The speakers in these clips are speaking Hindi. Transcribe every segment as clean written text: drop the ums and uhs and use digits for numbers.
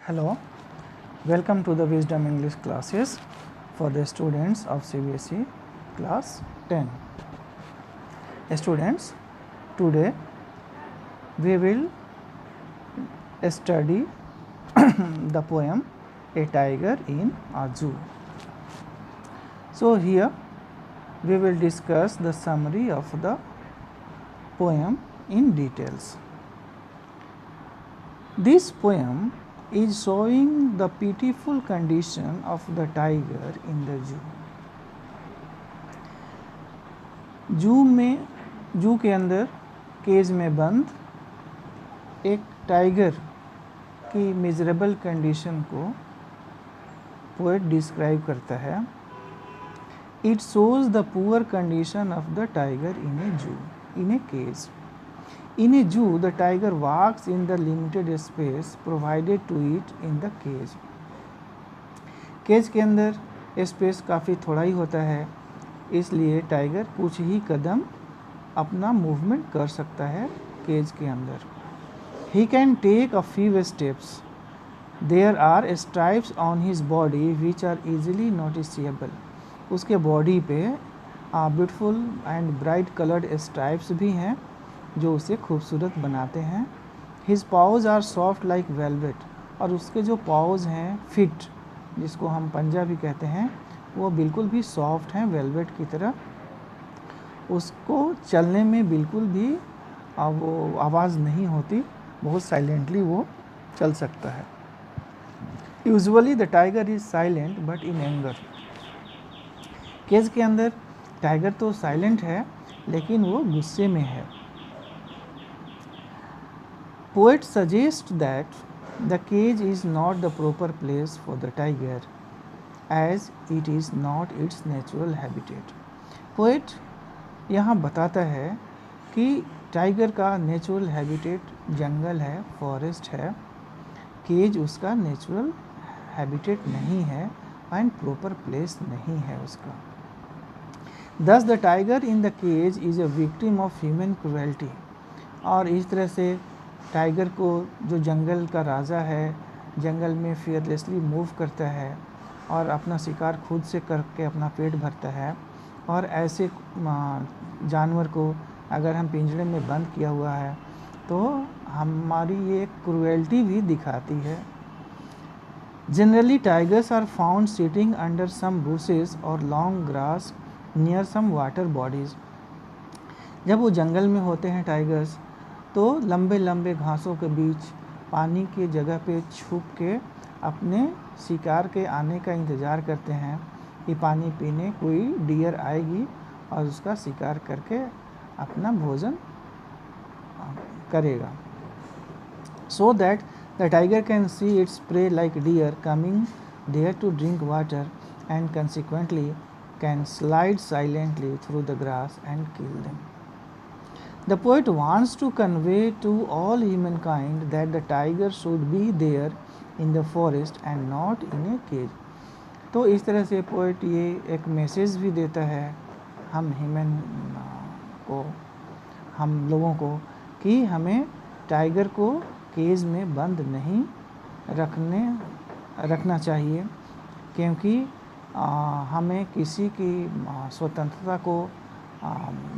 Hello, welcome to the Wisdom English classes for the students of CBSE class 10. Students, today we will study the poem A Tiger in a Zoo. So here we will discuss the summary of the poem in details. This poem is showing the pitiful condition of the tiger in the zoo. जू के अंदर केज में बंद एक टाइगर की मिजरेबल कंडीशन को पोएट डिस्क्राइब करता है. It shows the poor condition of the tiger in a zoo, in a cage. In a zoo, the tiger walks in the limited space provided to it in the cage. Cage के अंदर स्पेस काफ़ी थोड़ा ही होता है, इसलिए टाइगर कुछ ही कदम अपना मूवमेंट कर सकता है केज के अंदर. He can take a few steps. There are stripes on his body which are easily noticeable. उसके बॉडी पे beautiful and bright coloured stripes भी हैं जो उसे खूबसूरत बनाते हैं. His paws are soft like velvet, और उसके जो पाउज हैं फिट, जिसको हम पंजा भी कहते हैं, वो बिल्कुल भी सॉफ्ट हैं वेलवेट की तरह. उसको चलने में बिल्कुल भी वो आवाज़ नहीं होती, बहुत साइलेंटली वो चल सकता है. Usually the tiger is silent but in anger. Cage के अंदर टाइगर तो साइलेंट है लेकिन वो गुस्से में है. Poet suggests that the cage is not the proper place for the tiger as it is not its natural habitat. Poet यहाँ बताता है कि टाइगर का नेचुरल हैबिटेट जंगल है, फॉरेस्ट है. केज उसका नेचुरल हैबिटेट नहीं है एंड प्रॉपर प्लेस नहीं है उसका. Thus the tiger in the cage is a victim of human cruelty. और इस तरह से टाइगर को, जो जंगल का राजा है, जंगल में फियरलेसली मूव करता है और अपना शिकार खुद से करके अपना पेट भरता है, और ऐसे जानवर को अगर हम पिंजरे में बंद किया हुआ है तो हमारी ये क्रूएल्टी भी दिखाती है. Generally tigers are found sitting under some bushes और long grass near some water bodies. जब वो जंगल में होते हैं टाइगर्स, तो लंबे लंबे घासों के बीच पानी की जगह पे छुप के अपने शिकार के आने का इंतज़ार करते हैं कि पानी पीने कोई डियर आएगी और उसका शिकार करके अपना भोजन करेगा. So that the tiger can see its prey like deer coming there to drink water and consequently can slide silently through the grass and kill them. The poet wants to convey to all humankind that the tiger should be there in the forest and not in a cage. तो इस तरह से पोएट ये एक मैसेज भी देता है हम ह्यूमन को, हम लोगों को, कि हमें टाइगर को केज में बंद नहीं रखना चाहिए, क्योंकि हमें किसी की स्वतंत्रता को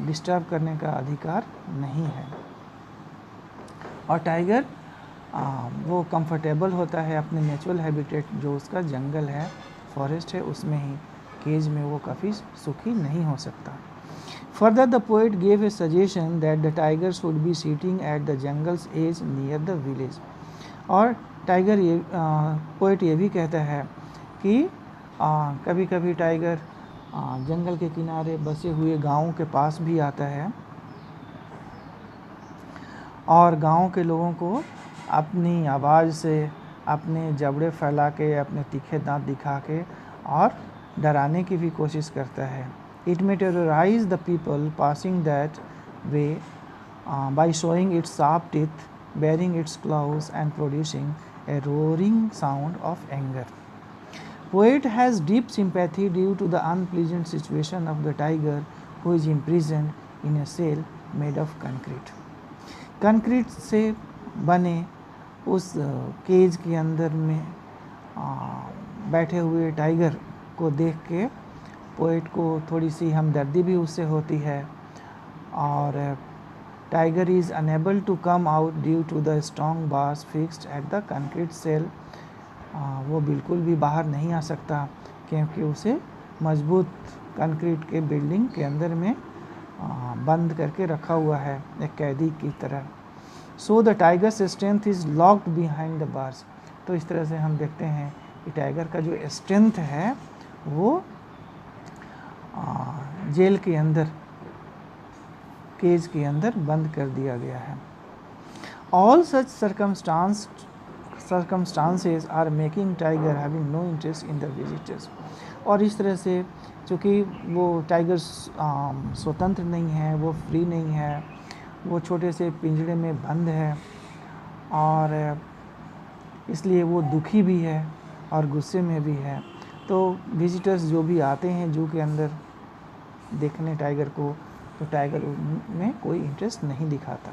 डिस्टर्ब करने का अधिकार नहीं है. और टाइगर वो कंफर्टेबल होता है अपने नेचुरल हैबिटेट जो उसका जंगल है, फॉरेस्ट है, उसमें ही. केज में वो काफ़ी सुखी नहीं हो सकता. Further the poet gave a suggestion that the tiger should be sitting at the jungles as near the village. और टाइगर ये पोएट ये भी कहता है कि कभी कभी टाइगर जंगल के किनारे बसे हुए गाँव के पास भी आता है और गाँव के लोगों को अपनी आवाज़ से, अपने जबड़े फैला के, अपने तीखे दांत दिखा के और डराने की भी कोशिश करता है. It may terrorize the people passing that way by showing its sharp teeth, bearing its claws and producing a roaring sound of anger. Poet has deep sympathy due to the unpleasant situation of the tiger who is imprisoned in a cell made of concrete. Concrete से बने उस केज के अंदर में बैठे हुए टाइगर को देख के पोएट को थोड़ी सी हमदर्दी भी उससे होती है। और tiger is unable to come out due to the strong bars fixed at the concrete cell. वो बिल्कुल भी बाहर नहीं आ सकता क्योंकि उसे मजबूत कंक्रीट के बिल्डिंग के अंदर में बंद करके रखा हुआ है एक कैदी की तरह। So the tigers strength is locked behind the bars. तो इस तरह से हम देखते हैं कि टाइगर का जो स्ट्रेंथ है वो जेल के अंदर, केज के अंदर बंद कर दिया गया है। All such circumstances are making tiger having no interest in the visitors. और इस तरह से चूँकि वो टाइगर स्वतंत्र नहीं है, वो फ्री नहीं है, वो छोटे से पिंजरे में बंद है और इसलिए वो दुखी भी है और गुस्से में भी है। तो विजिटर्स जो भी आते हैं जू के अंदर देखने टाइगर को, तो टाइगर में कोई इंटरेस्ट नहीं दिखाता।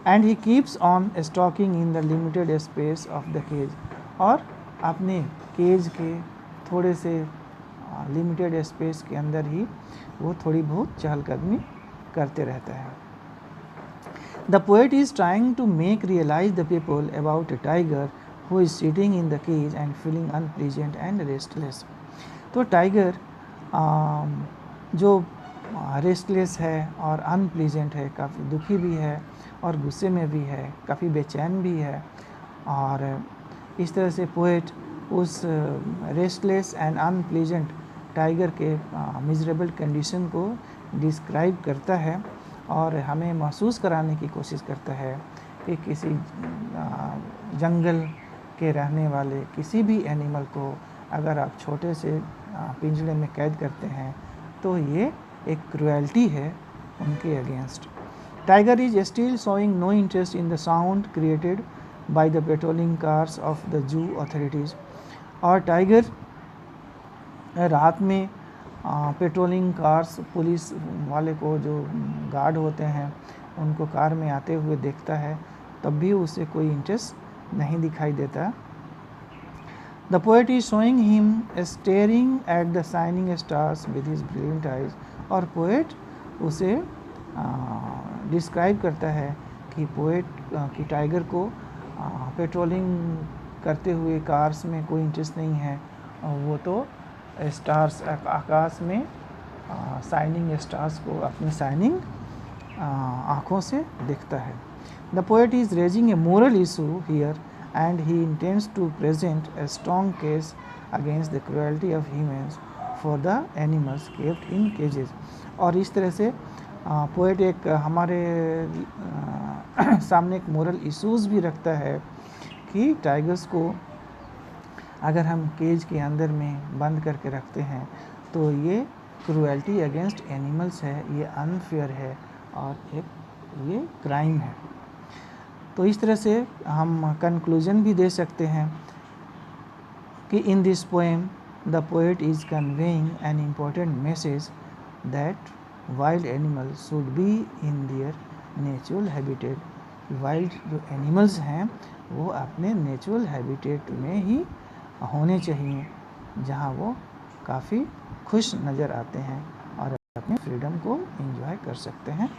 And he keeps on stalking in the limited space of the cage. और अपने केज के थोड़े से लिमिटेड स्पेस के अंदर ही वो थोड़ी बहुत चहलकदमी करते रहता है। The poet is trying to make realize the people about a tiger who is sitting in the cage and feeling unpleasant and restless. तो टाइगर जो रेस्टलेस है और अनप्लीजेंट है, काफ़ी दुखी भी है और गुस्से में भी है, काफ़ी बेचैन भी है। और इस तरह से पोएट उस रेस्टलेस एंड अनप्लीजेंट टाइगर के मिजरेबल कंडीशन को डिस्क्राइब करता है और हमें महसूस कराने की कोशिश करता है कि किसी जंगल के रहने वाले किसी भी एनिमल को अगर आप छोटे से पिंजरे में कैद करते हैं तो ये एक क्रुएल्टी है उनके against. Tiger is still showing no interest in the sound created by the patrolling cars of the zoo authorities. और टाइगर रात में पेट्रोलिंग कार्स, पुलिस वाले को जो गार्ड होते हैं उनको कार में आते हुए देखता है, तब भी उसे कोई इंटरेस्ट नहीं दिखाई देता। The poet is showing him staring at the shining stars with his brilliant eyes. और पोएट उसे डिस्क्राइब करता है कि पोएट कि टाइगर को पेट्रोलिंग करते हुए कार्स में कोई इंटरेस्ट नहीं है, वो तो स्टार्स, आकाश में शाइनिंग स्टार्स को अपनी शाइनिंग आँखों से देखता है। The poet is raising a moral issue here and he intends to present a strong case against the cruelty of humans for the animals kept in cages. और इस तरह से पोएट एक हमारे सामने एक मोरल इश्यूज़ भी रखता है कि टाइगर्स को अगर हम केज के अंदर में बंद करके रखते हैं तो ये क्रुएल्टी अगेंस्ट एनिमल्स है, ये अनफेयर है और एक ये क्राइम है। तो इस तरह से हम कंक्लूजन भी दे सकते हैं कि in this poem the poet is conveying an important message that wild animals should be in their natural habitat. Wild जो एनिमल्स हैं वो अपने नेचुरल हैबिटेट में ही होने चाहिए, जहाँ वो काफ़ी खुश नज़र आते हैं और अपने फ्रीडम को एंजॉय कर सकते हैं।